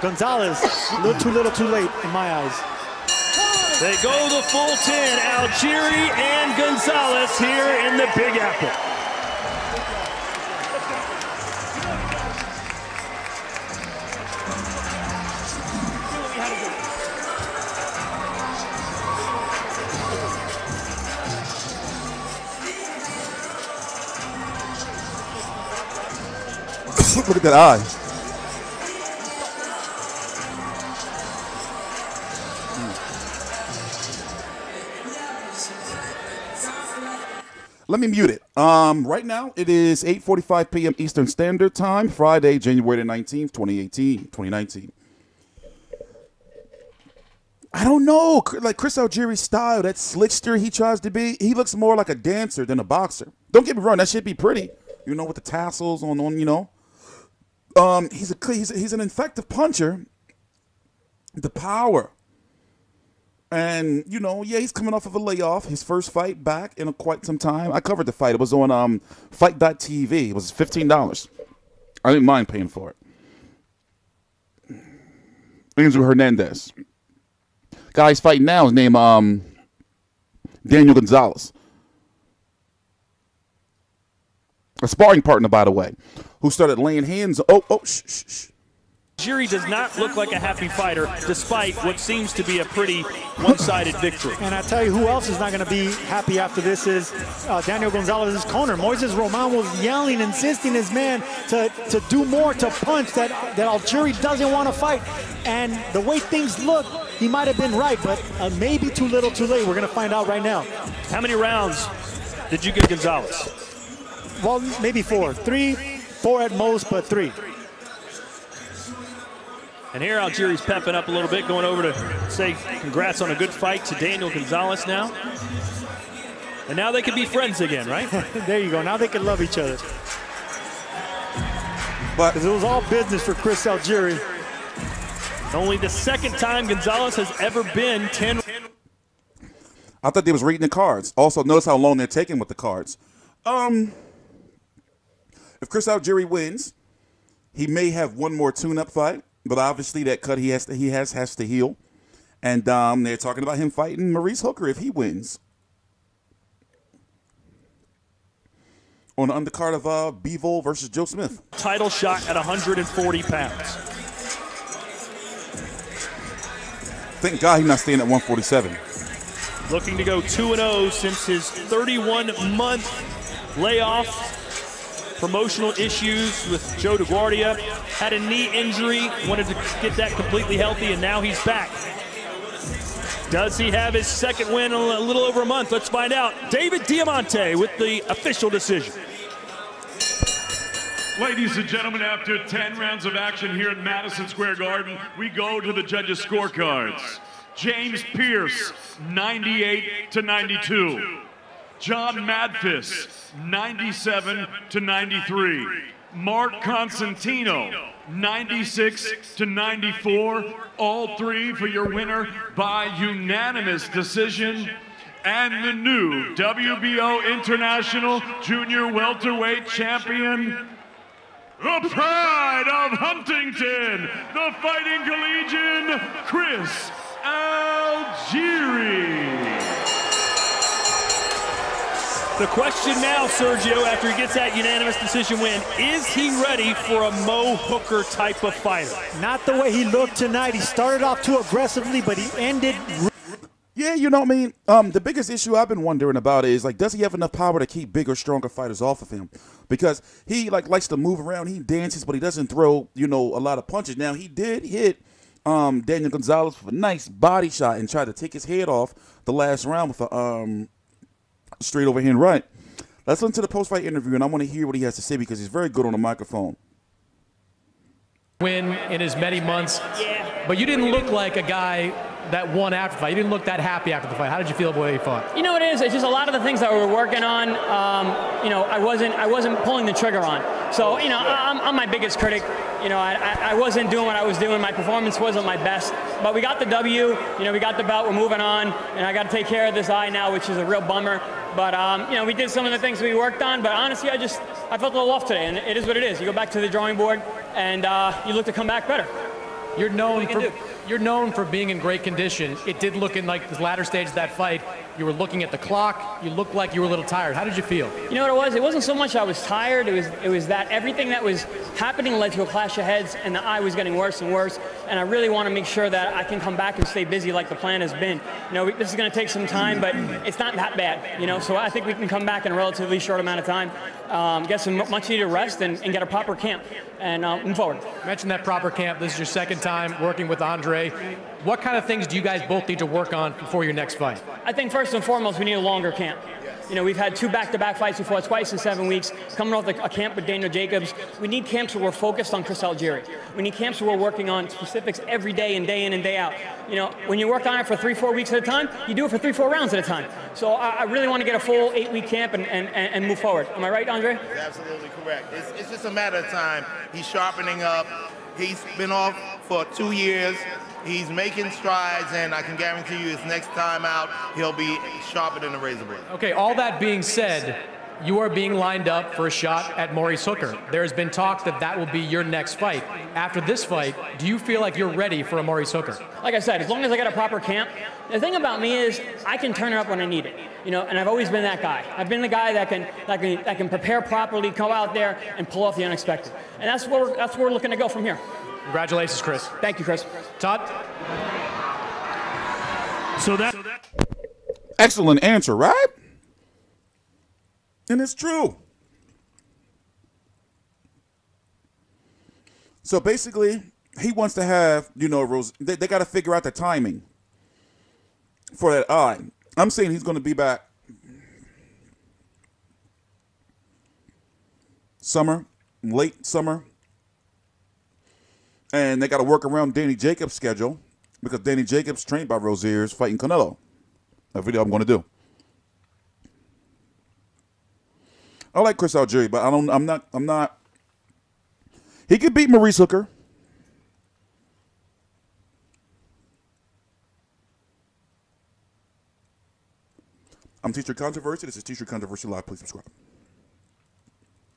Gonzalez, a little too little too late in my eyes. They go the full 10, Algieri and Gonzalez here in the Big Apple. Look at that eye. Let me mute it. Right now, it is 8:45 p.m. Eastern Standard Time, Friday, January the 19th, 2019. I don't know. Like Chris Algieri's style, that slickster he tries to be, he looks more like a dancer than a boxer. Don't get me wrong, that should be pretty. You know, with the tassels on you know. He's an effective puncher. The power. And, you know, yeah, he's coming off of a layoff. His first fight back in quite some time. I covered the fight. It was on Fight.tv. It was $15. I didn't mind paying for it. Angel Hernandez. Guy's fighting now is named Daniel Gonzalez. A sparring partner, by the way, who started laying hands. Shh. Algieri does not look like a happy fighter, despite what seems to be a pretty one-sided victory. And I tell you who else is not going to be happy after this is Daniel Gonzalez's corner. Moises Roman was yelling, insisting his man to do more, to punch, that Algieri doesn't want to fight. And the way things look, he might have been right, but maybe too little too late. We're going to find out right now. How many rounds did you give Gonzalez? Well, maybe 4. 4 at most, but 3. And here Algieri's pepping up a little bit, going over to say congrats on a good fight to Daniel Gonzalez now. And now they can be friends again, right? There you go. Now they can love each other. But because it was all business for Chris Algieri. Only the second time Gonzalez has ever been 10. I thought they was reading the cards. Also, notice how long they're taking with the cards. If Chris Algieri wins, he may have one more tune-up fight. But obviously that cut he has to heal. And they're talking about him fighting Maurice Hooker if he wins. On the undercard of Bivol versus Joe Smith. Title shot at 140 pounds. Thank God he's not staying at 147. Looking to go 2-0 since his 31-month layoff. Promotional issues with Joe DeGuardia, had a knee injury, wanted to get that completely healthy, and now he's back. Does he have his second win in a little over a month? Let's find out. David Diamante with the official decision. Ladies and gentlemen, after 10 rounds of action here at Madison Square Garden, we go to the judges' scorecards. James Pierce, 98-92. John Madfis, 97-93. Mark Constantino, 96-94. All three for your winner by unanimous decision. And the new WBO International Junior Welterweight Champion, the pride of Huntington, the Fighting Collegian, Chris Algieri. The question now, Sergio, after he gets that unanimous decision win, is he ready for a Mo Hooker type of fighter? Not the way he looked tonight. He started off too aggressively, but he ended. Yeah, you know what I mean? The biggest issue I've been wondering about is, like, does he have enough power to keep bigger, stronger fighters off of him? Because he, like, likes to move around. He dances, but he doesn't throw, you know, a lot of punches. Now, he did hit Daniel Gonzalez with a nice body shot and tried to take his head off the last round with a straight overhand right. Let's listen to the post-fight interview, and I want to hear what he has to say because he's very good on the microphone. Win in as many months, but you didn't look like a guy that won after the fight. You didn't look that happy after the fight. How did you feel the way you fought? You know what it is? It's just a lot of the things that we were working on, you know, I wasn't pulling the trigger on. So, you know, I'm my biggest critic. You know, I wasn't doing what I was doing. My performance wasn't my best. But we got the W. You know, we got the belt. We're moving on. And I got to take care of this eye now, which is a real bummer. But, you know, we did some of the things we worked on. But honestly, I felt a little off today. And it is what it is. You go back to the drawing board, and you look to come back better. You're known for being in great condition. It did look in like the latter stage of that fight. You were looking at the clock. You looked like you were a little tired. How did you feel? You know what it was? It wasn't so much I was tired. It was that everything that was happening led to a clash of heads, and the eye was getting worse and worse. And I really want to make sure that I can come back and stay busy like the plan has been. You know, this is going to take some time, but it's not that bad. You know, so I think we can come back in a relatively short amount of time, get some much-needed rest, and get a proper camp, and move forward. You mentioned that proper camp. This is your second time working with Andre. What kind of things do you guys both need to work on before your next fight? I think first and foremost, we need a longer camp. You know, we've had 2 back-to-back fights. We fought twice in 7 weeks. Coming off a camp with Daniel Jacobs, we need camps where we're focused on Chris Algieri. We need camps where we're working on specifics every day and day in and day out. You know, when you work on it for 3-4 weeks at a time, you do it for 3-4 rounds at a time. So I really want to get a full 8-week camp and move forward. Am I right, Andre? That's absolutely correct. It's just a matter of time. He's sharpening up. He's been off for 2 years. He's making strides, and I can guarantee you his next time out, he'll be sharper than a razor blade. Okay, all that being said, you are being lined up for a shot at Maurice Hooker. There's been talk that that will be your next fight. After this fight, do you feel like you're ready for a Maurice Hooker? Like I said, as long as I get a proper camp, the thing about me is I can turn it up when I need it. You know, and I've always been that guy. I've been the guy that can prepare properly, go out there and pull off the unexpected. And that's where we're looking to go from here. Congratulations, Chris. Thank you, Chris. Todd? So that Excellent answer, right? And it's true. So basically, he wants to have, you know, they got to figure out the timing for that eye. I'm saying he's going to be back summer, late summer. And they got to work around Danny Jacobs' schedule because Danny Jacobs trained by Rozier's fighting Canelo. A video I'm going to do. I like Chris Algieri, but I'm not. He could beat Maurice Hooker. I'm TstreeT Controversy. This is TstreeT Controversy Live. Please subscribe.